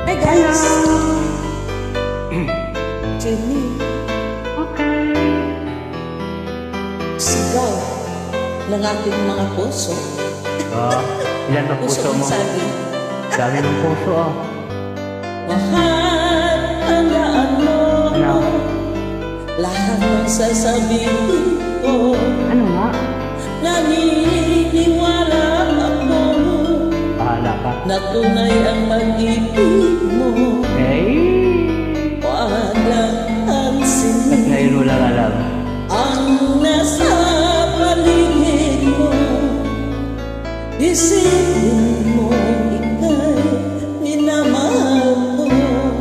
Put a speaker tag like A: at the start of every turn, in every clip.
A: Hi guys! Jenny.
B: Okay.
A: Sigaw ng ating mga puso.
B: Ilan na puso mo? Dami ng puso, oh.
A: Mahal, tandaan mo.
B: Ano?
A: Lahat ng sasabihin ko.
B: Ano nga?
A: Naniniwala ako.
B: Bahala ka.
A: Na tunay ang pag-ibig mo. Wag lang pansinin.
B: Ngayon lang alam.
A: Ang nasa paligid mo. Isipin mo ika'y minamahal ko.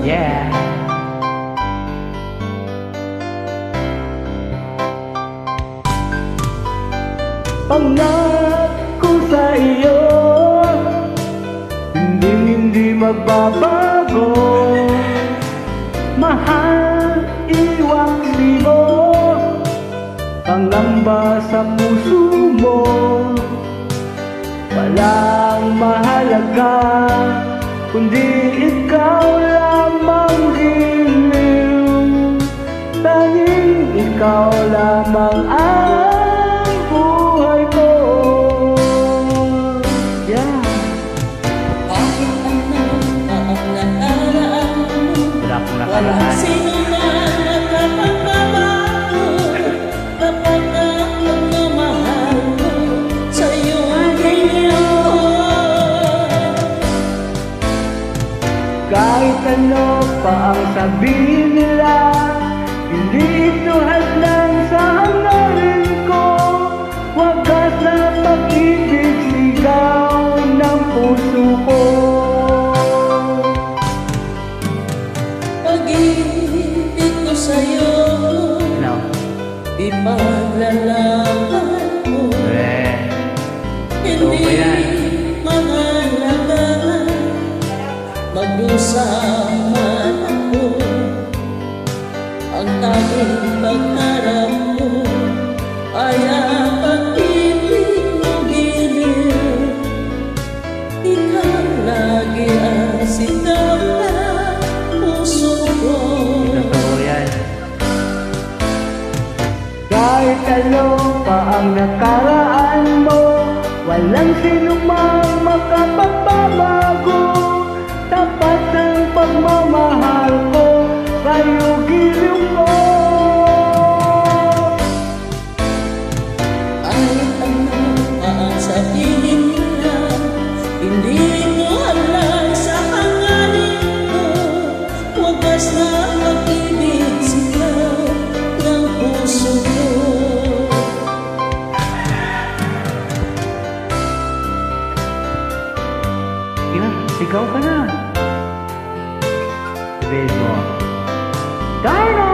B: Yeah. Pangako sa iyo, hindi magbabago. Mahal, iwaksi mo, pangamba sa puso mo. Walang mahalaga, kundi ikaw lamang giliw. Tanging ikaw lamang ang buhay ko. Yeah.
A: Kahit ano pa ang nakaraan mo,
B: Wala akong
A: walang
B: nakaraan.
A: sino man nakapagbabago. Kapag ang pagmamahal ko sa'yo
B: Kahit ano pa ang sabihin nila, hindi ito hadlang sa hangarin ko. Wagas na pag-ibig, sigaw ng puso ko.
A: pag-ibig ko sa'yo,
B: No.
A: ipaglalaban mo. Hindi mahalaga magdusa man ako. Ang tanging pagharap mo ay ang pag-ibig mo giliw. Ikaw lagi ang sigaw ng puso ko.
B: Totoo yan. Kahit ano pa ang nakaraan mo, walang sinumang makapagbabago. Tapat ang pagmamahal ko, sa'yo giliw ko.
A: Kahit ano pa ang sabihin nila, hindi mo alam sa hangarin ko. Wagas na pag-ibig, sigaw ng puso ko.
B: Sigaw ka na. Sabihin mo, Darna!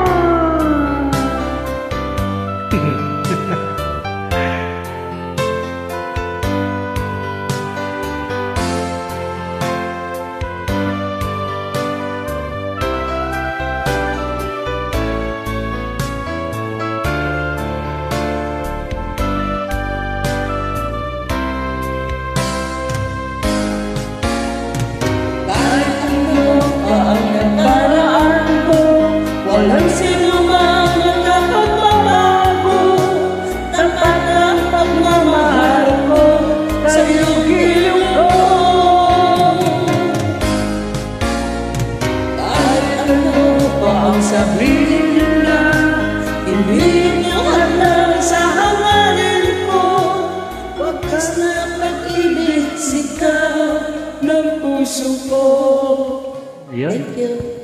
A: Kahit ano pa ang nakaraan mo, walang sino man nakapagbabago. Tapat ang pagmamahal ko, sa'yo giliw ko. Kahit ano pa ang sabihin nila, hindi mo alam sa hangarin ko. Wagas na pag-ibig, sigaw ng puso ko.
B: Ayun.
A: Thank you.